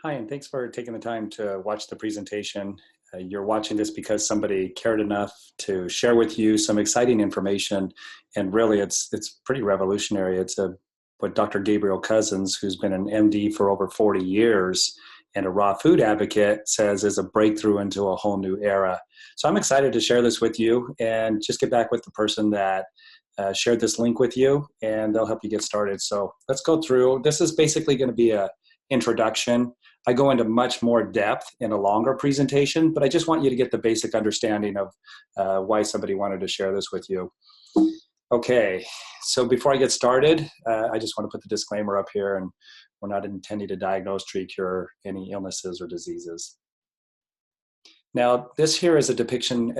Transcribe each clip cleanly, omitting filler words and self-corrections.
Hi, and thanks for taking the time to watch the presentation. You're watching this because somebody cared enough to share with you some exciting information, and really it's pretty revolutionary. What Dr. Gabriel Cousins, who's been an MD for over 40 years and a raw food advocate, says is a breakthrough into a whole new era. So I'm excited to share this with you and just get back with the person that shared this link with you, and they'll help you get started. So let's go through. This is basically going to be a introduction. I go into much more depth in a longer presentation, but I just want you to get the basic understanding of why somebody wanted to share this with you. Okay, so before I get started, I just want to put the disclaimer up here, and we're not intending to diagnose, treat, cure any illnesses or diseases. Now, this here is a depiction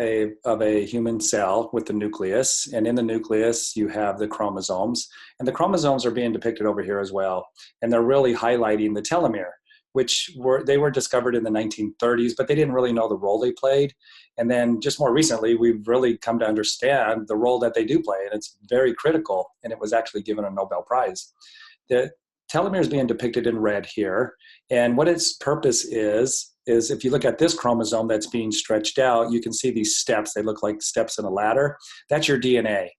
of a human cell with the nucleus, and in the nucleus you have the chromosomes, and the chromosomes are being depicted over here as well, and they're really highlighting the telomere, which were discovered in the 1930s, but they didn't really know the role they played. And then just more recently, we've really come to understand the role that they do play, and it's very critical, and it was actually given a Nobel Prize. The telomere is being depicted in red here, and what its purpose is if you look at this chromosome that's being stretched out, you can see these steps. They look like steps in a ladder. That's your DNA.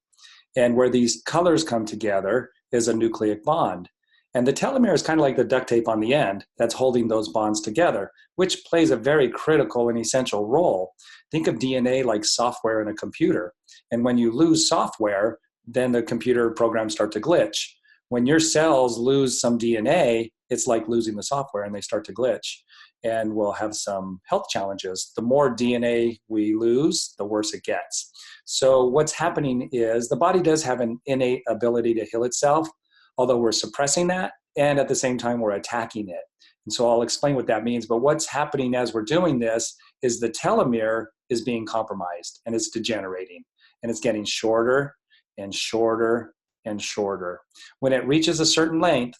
And where these colors come together is a nucleic bond. And the telomere is kind of like the duct tape on the end that's holding those bonds together, which plays a very critical and essential role. Think of DNA like software in a computer. And when you lose software, then the computer programs start to glitch. When your cells lose some DNA, it's like losing the software and they start to glitch. And we'll have some health challenges. The more DNA we lose, the worse it gets. So what's happening is the body does have an innate ability to heal itself, although we're suppressing that, and at the same time we're attacking it. And so I'll explain what that means, but what's happening as we're doing this is the telomere is being compromised, and it's degenerating, and it's getting shorter and shorter and shorter. When it reaches a certain length,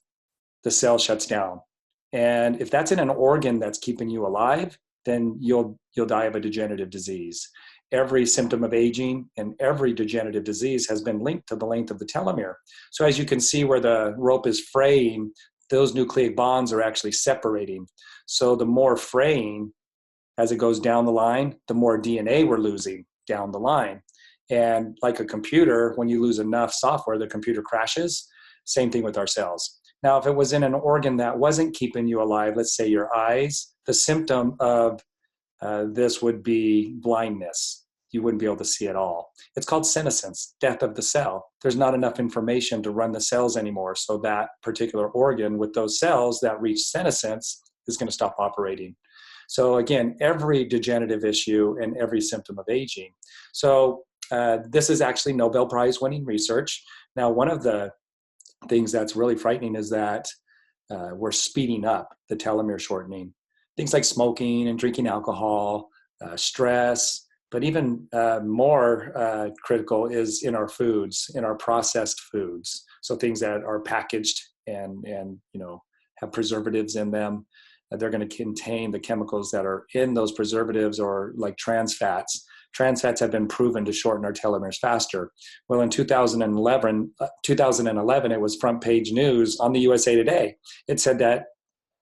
the cell shuts down. And if that's in an organ that's keeping you alive, then you'll die of a degenerative disease. Every symptom of aging and every degenerative disease has been linked to the length of the telomere. So as you can see where the rope is fraying, those nucleic bonds are actually separating. So the more fraying as it goes down the line, the more DNA we're losing down the line. And like a computer, when you lose enough software, the computer crashes. Same thing with our cells. Now, if it was in an organ that wasn't keeping you alive, let's say your eyes, the symptom of this would be blindness. You wouldn't be able to see at all. It's called senescence, death of the cell. There's not enough information to run the cells anymore, so that particular organ with those cells that reach senescence is going to stop operating. So again, every degenerative issue and every symptom of aging. So this is actually Nobel Prize winning research. Now, one of the things that's really frightening is that we're speeding up the telomere shortening. Things like smoking and drinking alcohol, stress, but even more critical is in our foods, in our processed foods. So things that are packaged and have preservatives in them. They're going to contain the chemicals that are in those preservatives, or like trans fats. Trans fats have been proven to shorten our telomeres faster. Well, in 2011, it was front page news on the USA Today. It said that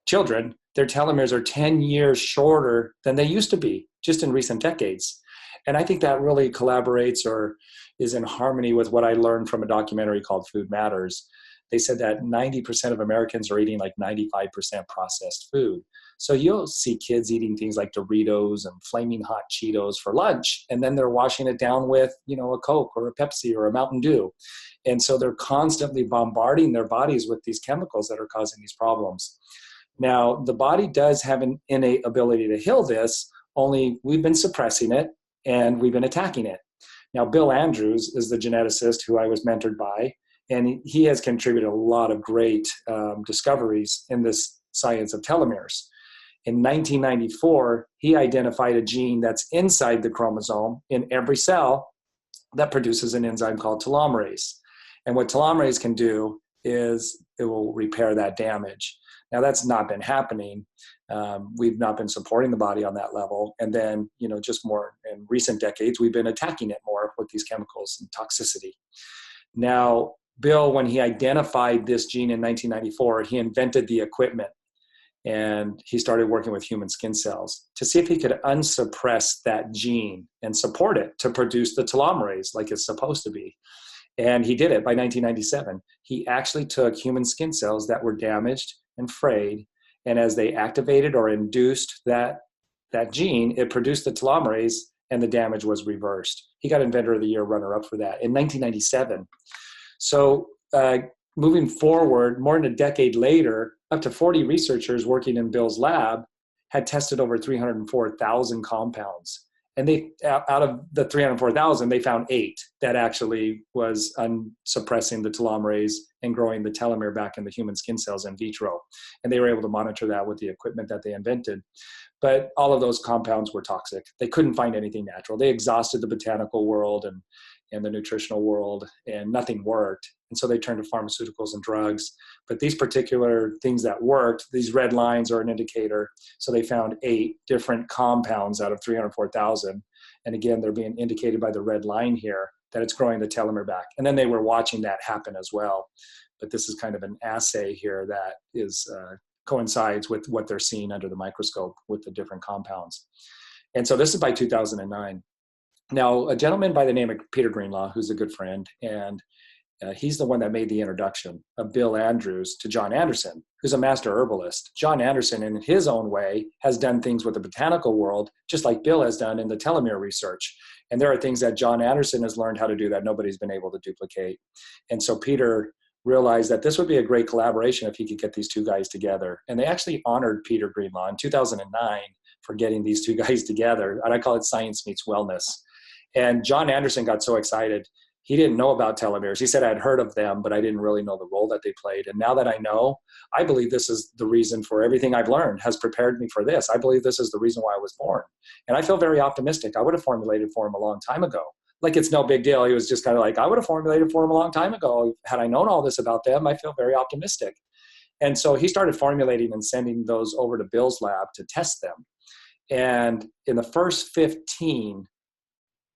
children, their telomeres are 10 years shorter than they used to be just in recent decades. And I think that really collaborates or is in harmony with what I learned from a documentary called Food Matters. They said that 90% of Americans are eating like 95% processed food. So you'll see kids eating things like Doritos and flaming hot Cheetos for lunch, and then they're washing it down with, a Coke or a Pepsi or a Mountain Dew. And so they're constantly bombarding their bodies with these chemicals that are causing these problems. Now, the body does have an innate ability to heal this, only we've been suppressing it and we've been attacking it. Now, Bill Andrews is the geneticist who I was mentored by, and he has contributed a lot of great discoveries in this science of telomeres. In 1994, he identified a gene that's inside the chromosome in every cell that produces an enzyme called telomerase. And what telomerase can do is it will repair that damage. Now, that's not been happening. We've not been supporting the body on that level. And then, just more in recent decades, we've been attacking it more with these chemicals and toxicity. Now, Bill, when he identified this gene in 1994, he invented the equipment. And he started working with human skin cells to see if he could unsuppress that gene and support it to produce the telomerase like it's supposed to be. And he did it by 1997. He actually took human skin cells that were damaged and frayed, and as they activated or induced that gene, it produced the telomerase, and the damage was reversed. He got Inventor of the Year runner-up for that in 1997. So moving forward, more than a decade later, up to 40 researchers working in Bill's lab had tested over 304,000 compounds. And they, out of the 304,000, they found 8 that actually was unsuppressing the telomerase and growing the telomere back in the human skin cells in vitro. And they were able to monitor that with the equipment that they invented. But all of those compounds were toxic. They couldn't find anything natural. They exhausted the botanical world and the nutritional world, and nothing worked. And so they turned to pharmaceuticals and drugs. But these particular things that worked, these red lines are an indicator. So they found 8 different compounds out of 304,000. And again, they're being indicated by the red line here that it's growing the telomere back. And then they were watching that happen as well. But this is kind of an assay here that is coincides with what they're seeing under the microscope with the different compounds. And so this is by 2009. Now, a gentleman by the name of Peter Greenlaw, who's a good friend, and he's the one that made the introduction of Bill Andrews to John Anderson, who's a master herbalist. John Anderson, in his own way, has done things with the botanical world, just like Bill has done in the telomere research. And there are things that John Anderson has learned how to do that nobody's been able to duplicate. And so Peter realized that this would be a great collaboration if he could get these two guys together. And they actually honored Peter Greenlaw in 2009 for getting these two guys together. And I call it science meets wellness. And John Anderson got so excited. He didn't know about telomeres. He said, I'd heard of them, but I didn't really know the role that they played. And now that I know, I believe this is the reason for everything I've learned has prepared me for this. I believe this is the reason why I was born. And I feel very optimistic. I would have formulated for him a long time ago. Like, it's no big deal. He was just kind of like, I would have formulated for him a long time ago. Had I known all this about them, I feel very optimistic. And so he started formulating and sending those over to Bill's lab to test them. And in the first 15,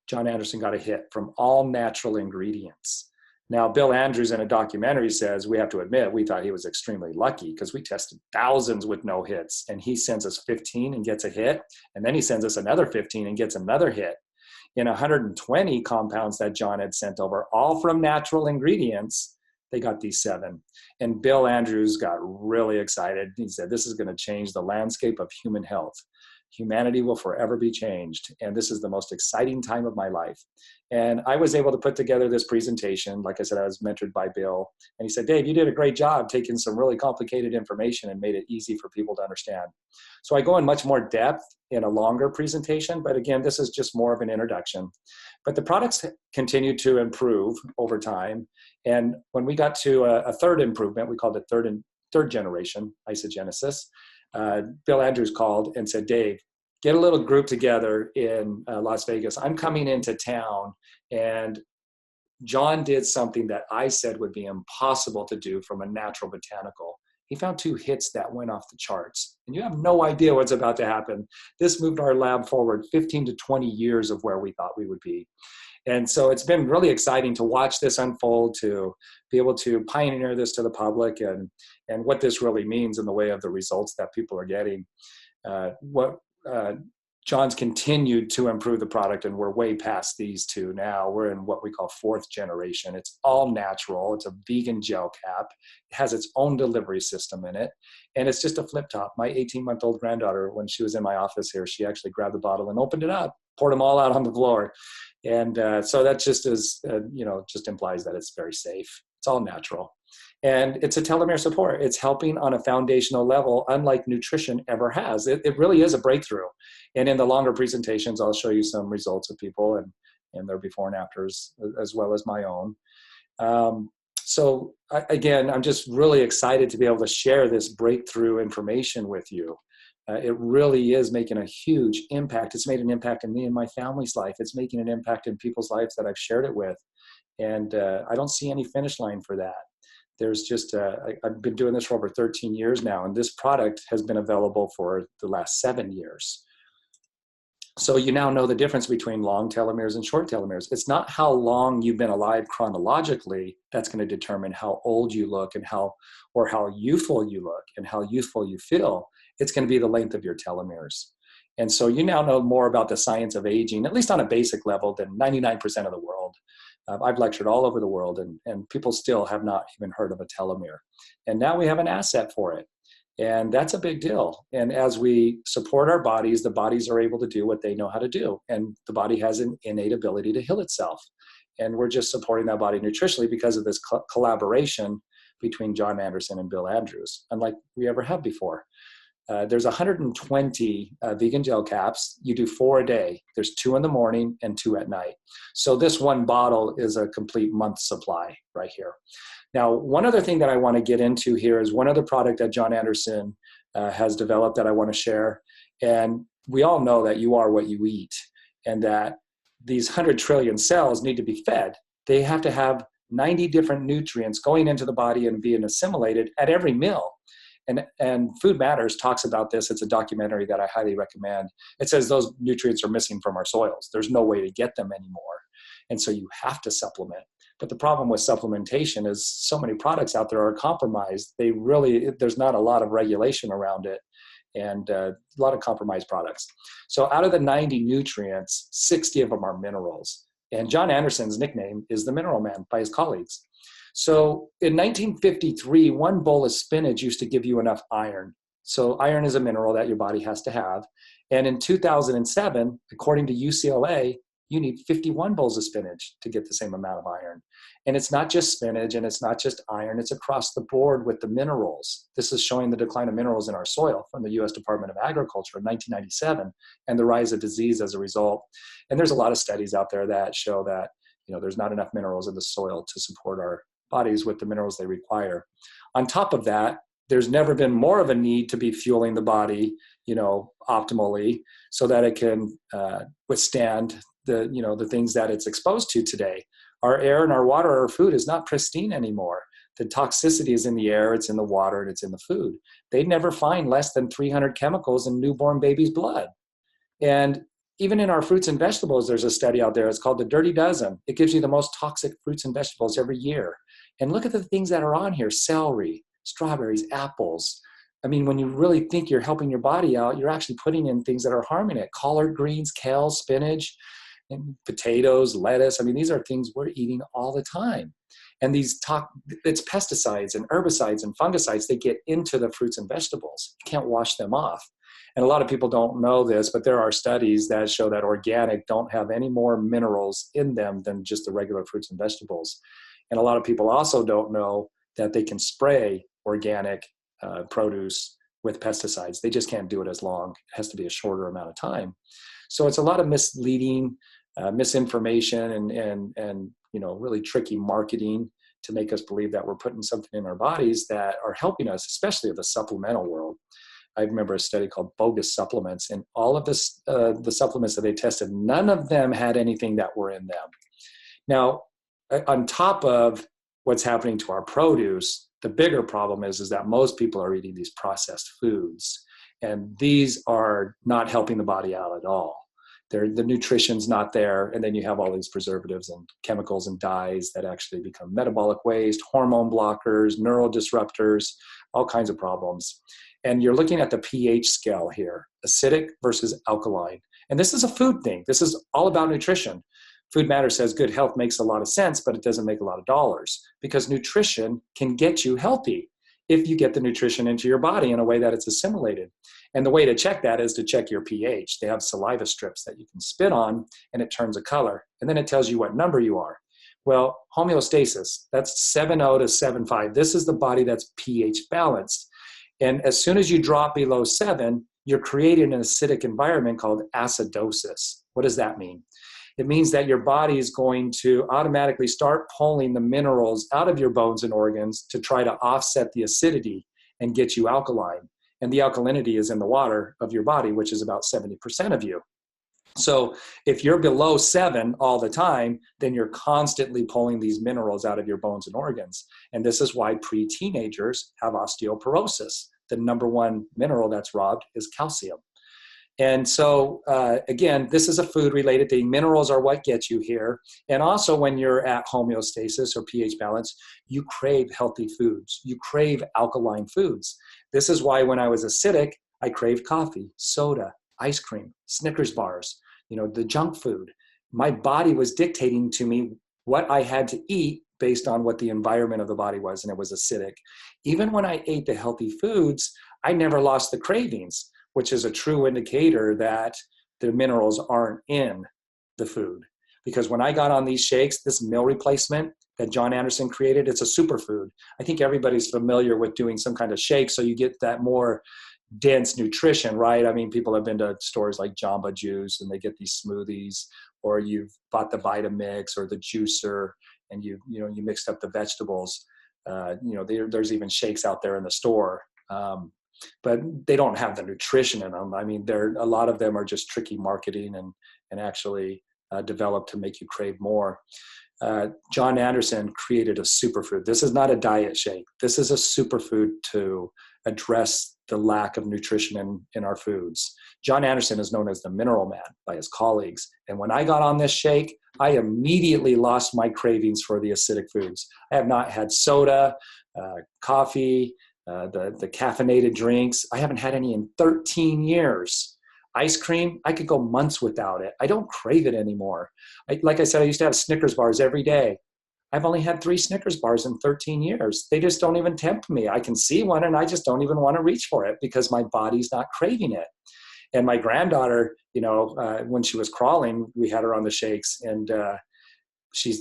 John Anderson got a hit from all natural ingredients. Now, Bill Andrews in a documentary says, we have to admit, we thought he was extremely lucky because we tested thousands with no hits. And he sends us 15 and gets a hit. And then he sends us another 15 and gets another hit. In 120 compounds that John had sent over, all from natural ingredients, they got these 7. And Bill Andrews got really excited. He said, this is going to change the landscape of human health. Humanity will forever be changed. And this is the most exciting time of my life. And I was able to put together this presentation. Like I said, I was mentored by Bill. And he said, Dave, you did a great job taking some really complicated information and made it easy for people to understand. So I go in much more depth in a longer presentation. But again, this is just more of an introduction. But the products continue to improve over time. And when we got to a third improvement, we called it third generation isogenesis. Bill Andrews called and said, Dave, get a little group together in Las Vegas. I'm coming into town. And John did something that I said would be impossible to do from a natural botanical. He found 2 hits that went off the charts. And you have no idea what's about to happen. This moved our lab forward 15 to 20 years of where we thought we would be. And so it's been really exciting to watch this unfold, to be able to pioneer this to the public and what this really means in the way of the results that people are getting. John's continued to improve the product, and we're way past these 2 now. We're in what we call 4th generation. It's all natural. It's a vegan gel cap. It has its own delivery system in it, and it's just a flip top. My 18-month-old granddaughter, when she was in my office here, she actually grabbed the bottle and opened it up, poured them all out on the floor. And so that just is, just implies that it's very safe. It's all natural. And it's a telomere support. It's helping on a foundational level, unlike nutrition ever has. It really is a breakthrough. And in the longer presentations, I'll show you some results of people and their before and afters, as well as my own. So again, I'm just really excited to be able to share this breakthrough information with you. It really is making a huge impact. It's made an impact in me and my family's life. It's making an impact in people's lives that I've shared it with. And I don't see any finish line for that. There's just, I've been doing this for over 13 years now, and this product has been available for the last 7 years. So you now know the difference between long telomeres and short telomeres. It's not how long you've been alive chronologically that's going to determine how old you look and how youthful you look and how youthful you feel. It's going to be the length of your telomeres. And so you now know more about the science of aging, at least on a basic level, than 99% of the world. I've lectured all over the world, and people still have not even heard of a telomere. And now we have an asset for it. And that's a big deal. And as we support our bodies, the bodies are able to do what they know how to do. And the body has an innate ability to heal itself. And we're just supporting that body nutritionally because of this collaboration between John Anderson and Bill Andrews, unlike we ever have before. There's 120 vegan gel caps. You do 4 a day. There's 2 in the morning and 2 at night. So this one bottle is a complete month supply right here. Now, one other thing that I want to get into here is one other product that John Anderson has developed that I want to share. And we all know that you are what you eat, and that these 100 trillion cells need to be fed. They have to have 90 different nutrients going into the body and being assimilated at every meal. And Food Matters talks about this. It's a documentary that I highly recommend. It says those nutrients are missing from our soils. There's no way to get them anymore. And so you have to supplement. But the problem with supplementation is so many products out there are compromised. There's not a lot of regulation around it, and a lot of compromised products. So out of the 90 nutrients, 60 of them are minerals. And John Anderson's nickname is the Mineral Man by his colleagues. So in 1953, 1 bowl of spinach used to give you enough iron. So iron is a mineral that your body has to have. And in 2007, according to UCLA, you need 51 bowls of spinach to get the same amount of iron. And it's not just spinach, and it's not just iron, it's across the board with the minerals. This is showing the decline of minerals in our soil from the US Department of Agriculture in 1997, and the rise of disease as a result. And there's a lot of studies out there that show that, there's not enough minerals in the soil to support our bodies with the minerals they require. On top of that, there's never been more of a need to be fueling the body, optimally, so that it can withstand the things that it's exposed to today. Our air and our water, our food is not pristine anymore. The toxicity is in the air, it's in the water, and it's in the food. They never find less than 300 chemicals in newborn babies' blood. And even in our fruits and vegetables, there's a study out there. It's called the Dirty Dozen. It gives you the most toxic fruits and vegetables every year. And look at the things that are on here: celery, strawberries, apples. I mean, when you really think you're helping your body out, you're actually putting in things that are harming it. Collard greens, kale, spinach, and potatoes, lettuce. I mean, these are things we're eating all the time. And it's pesticides and herbicides and fungicides. They get into the fruits and vegetables. You can't wash them off. And a lot of people don't know this, but there are studies that show that organic don't have any more minerals in them than just the regular fruits and vegetables. And a lot of people also don't know that they can spray organic produce with pesticides. They just can't do it as long. It has to be a shorter amount of time. So it's a lot of misleading, misinformation, and really tricky marketing to make us believe that we're putting something in our bodies that are helping us, especially in the supplemental world. I remember a study called Bogus Supplements, and all of the supplements that they tested, none of them had anything that were in them. Now, on top of what's happening to our produce, the bigger problem is that most people are eating these processed foods, and these are not helping the body out at all. The nutrition's not there, and then you have all these preservatives and chemicals and dyes that actually become metabolic waste, hormone blockers, neural disruptors, all kinds of problems. And you're looking at the pH scale here, acidic versus alkaline. And this is a food thing. This is all about nutrition. Food Matters says good health makes a lot of sense, but it doesn't make a lot of dollars, because nutrition can get you healthy if you get the nutrition into your body in a way that it's assimilated. And the way to check that is to check your pH. They have saliva strips that you can spit on, and it turns a color. And then it tells you what number you are. Well, homeostasis, that's 7.0 to 7.5. This is the body that's pH balanced. And as soon as you drop below 7, you're creating an acidic environment called acidosis. What does that mean? It means that your body is going to automatically start pulling the minerals out of your bones and organs to try to offset the acidity and get you alkaline. And the alkalinity is in the water of your body, which is about 70% of you. So if you're below 7 all the time, then you're constantly pulling these minerals out of your bones and organs. And this is why pre-teenagers have osteoporosis. The number one mineral that's robbed is calcium. And so, again, this is a food related thing. Minerals are what get you here. And also when you're at homeostasis or pH balance, you crave healthy foods. You crave alkaline foods. This is why when I was acidic, I craved coffee, soda, ice cream, Snickers bars, the junk food. My body was dictating to me what I had to eat based on what the environment of the body was, and it was acidic. Even when I ate the healthy foods, I never lost the cravings, which is a true indicator that the minerals aren't in the food. Because when I got on these shakes, this meal replacement that John Anderson created, it's a superfood. I think everybody's familiar with doing some kind of shake, so you get that more dense nutrition, right? I mean, people have been to stores like Jamba Juice and they get these smoothies, or you've bought the Vitamix or the juicer and you mixed up the vegetables. There's even shakes out there in the store. But they don't have the nutrition in them. I mean, a lot of them are just tricky marketing and actually developed to make you crave more. John Anderson created a superfood. This is not a diet shake. This is a superfood to address the lack of nutrition in our foods. John Anderson is known as the mineral man by his colleagues. And when I got on this shake, I immediately lost my cravings for the acidic foods. I have not had soda, coffee, the caffeinated drinks. I haven't had any in 13 years. Ice cream, I could go months without it. I don't crave it anymore. Like I said, I used to have Snickers bars every day. I've only had 3 Snickers bars in 13 years. They just don't even tempt me. I can see one and I just don't even want to reach for it because my body's not craving it. And my granddaughter, when she was crawling, we had her on the shakes, and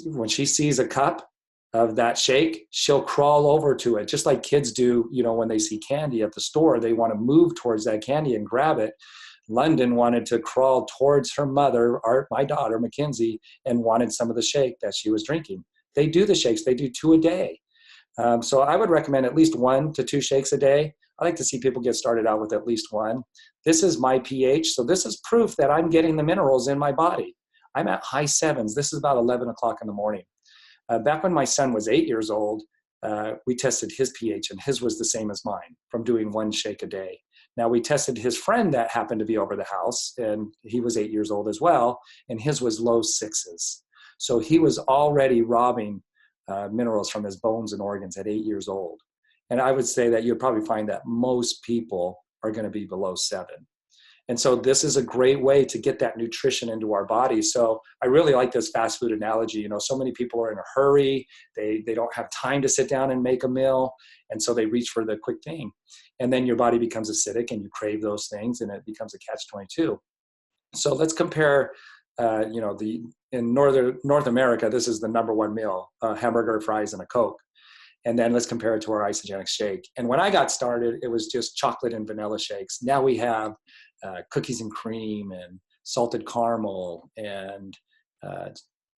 when she sees a cup of that shake, she'll crawl over to it, just like kids do, when they see candy at the store, they want to move towards that candy and grab it. London wanted to crawl towards her mother, my daughter, Mackenzie, and wanted some of the shake that she was drinking. They do the shakes, they do 2 a day. So I would recommend at least 1 to 2 shakes a day. I like to see people get started out with at least 1. This is my pH, so this is proof that I'm getting the minerals in my body. I'm at high 7s. This is about 11 o'clock in the morning. Back when my son was 8 years old, we tested his pH, and his was the same as mine from doing 1 shake a day. Now, we tested his friend that happened to be over the house, and he was 8 years old as well, and his was low 6s. So he was already robbing minerals from his bones and organs at 8 years old. And I would say that you'll probably find that most people are going to be below 7. And so this is a great way to get that nutrition into our body. So I really like this fast food analogy. So many people are in a hurry. They don't have time to sit down and make a meal. And so they reach for the quick thing. And then your body becomes acidic and you crave those things, and it becomes a catch-22. So let's compare, in North America, this is the #1 meal, hamburger, fries, and a Coke. And then let's compare it to our isogenic shake. And when I got started, it was just chocolate and vanilla shakes. Now we have cookies and cream and salted caramel and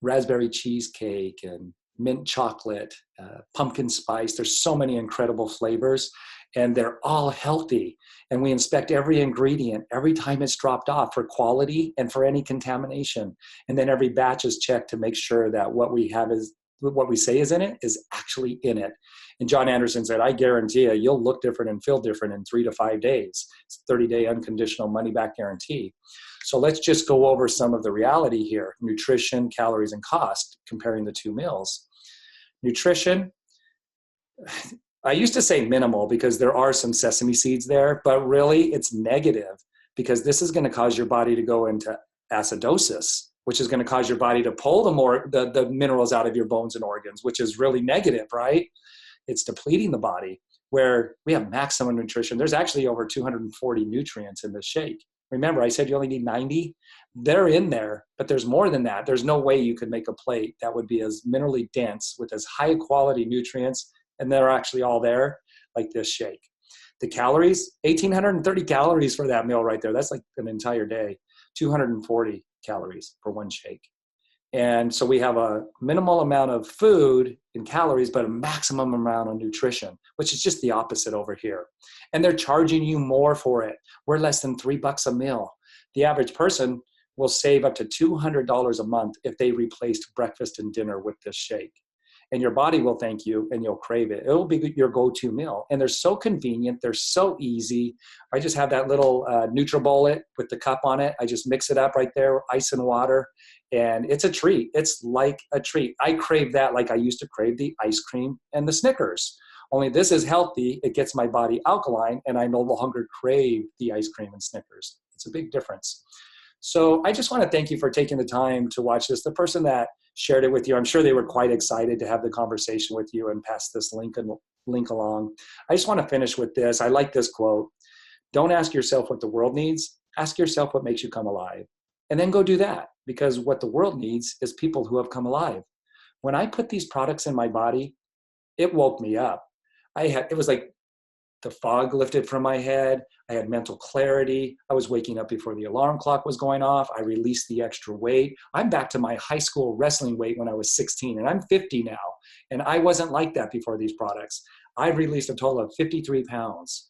raspberry cheesecake and mint chocolate, pumpkin spice. There's so many incredible flavors, and they're all healthy. And we inspect every ingredient every time it's dropped off for quality and for any contamination. And then every batch is checked to make sure that what we say is in it is actually in it. And John Anderson said, I guarantee you'll look different and feel different in 3 to 5 days. It's a 30-day unconditional money-back guarantee. So let's just go over some of the reality here: nutrition, calories, and cost, comparing the 2 meals. Nutrition, I used to say minimal because there are some sesame seeds there, but really it's negative because this is going to cause your body to go into acidosis, which is going to cause your body to pull the minerals out of your bones and organs, which is really negative, right? It's depleting the body. Where we have maximum nutrition, there's actually over 240 nutrients in this shake. Remember, I said you only need 90? They're in there, but there's more than that. There's no way you could make a plate that would be as minerally dense with as high quality nutrients, and they're actually all there, like this shake. The calories, 1,830 calories for that meal right there. That's like an entire day. 240 calories for 1 shake. And so we have a minimal amount of food in calories, but a maximum amount of nutrition, which is just the opposite over here. And they're charging you more for it. We're less than $3 a meal. The average person will save up to $200 a month if they replaced breakfast and dinner with this shake. and your body will thank you and you'll crave it. It'll be your go-to meal. And they're so convenient. They're so easy. I just have that little NutriBullet with the cup on it. I just mix it up right there, ice and water, and it's a treat. It's like a treat. I crave that like I used to crave the ice cream and the Snickers. Only this is healthy. It gets my body alkaline, and I no longer crave the ice cream and Snickers. It's a big difference. So I just want to thank you for taking the time to watch this. The person that shared it with you, I'm sure they were quite excited to have the conversation with you and pass this link along. I just want to finish with this. I like this quote. Don't ask yourself what the world needs. Ask yourself what makes you come alive. And then go do that, because what the world needs is people who have come alive. When I put these products in my body, it woke me up. It was like the fog lifted from my head. I had mental clarity. I was waking up before the alarm clock was going off. I released the extra weight. I'm back to my high school wrestling weight when I was 16, and I'm 50 now. And I wasn't like that before these products. I've released a total of 53 pounds.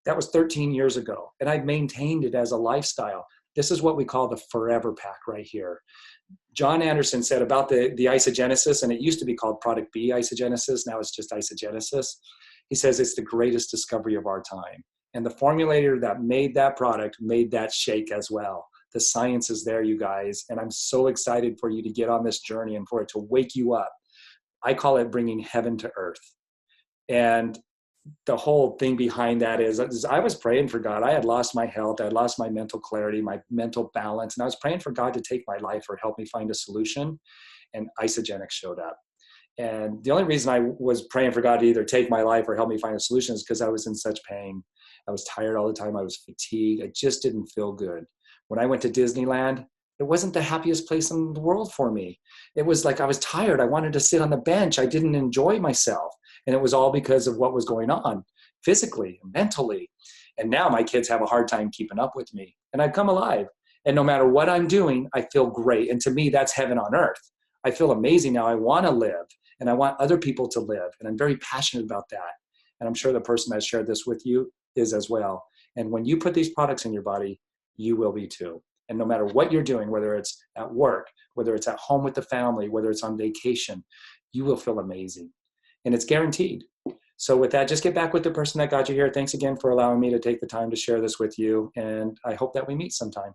That was 13 years ago, and I've maintained it as a lifestyle. This is what we call the forever pack right here. John Anderson said about the isogenesis, and it used to be called Product B isogenesis. Now it's just isogenesis. He says it's the greatest discovery of our time. And the formulator that made that product made that shake as well. The science is there, you guys. And I'm so excited for you to get on this journey and for it to wake you up. I call it bringing heaven to earth. And the whole thing behind that is I was praying for God. I had lost my health. I had lost my mental clarity, my mental balance. And I was praying for God to take my life or help me find a solution. And Isogenics showed up. And the only reason I was praying for God to either take my life or help me find a solution is because I was in such pain. I was tired all the time. I was fatigued. I just didn't feel good. When I went to Disneyland, it wasn't the happiest place in the world for me. It was like I was tired. I wanted to sit on the bench. I didn't enjoy myself. And it was all because of what was going on physically, mentally. And now my kids have a hard time keeping up with me. And I've come alive. And no matter what I'm doing, I feel great. And to me, that's heaven on earth. I feel amazing now. I want to live. And I want other people to live. And I'm very passionate about that. And I'm sure the person that shared this with you is as well. And when you put these products in your body, you will be too. And no matter what you're doing, whether it's at work, whether it's at home with the family, whether it's on vacation, you will feel amazing. And it's guaranteed. So with that, just get back with the person that got you here. Thanks again for allowing me to take the time to share this with you. And I hope that we meet sometime.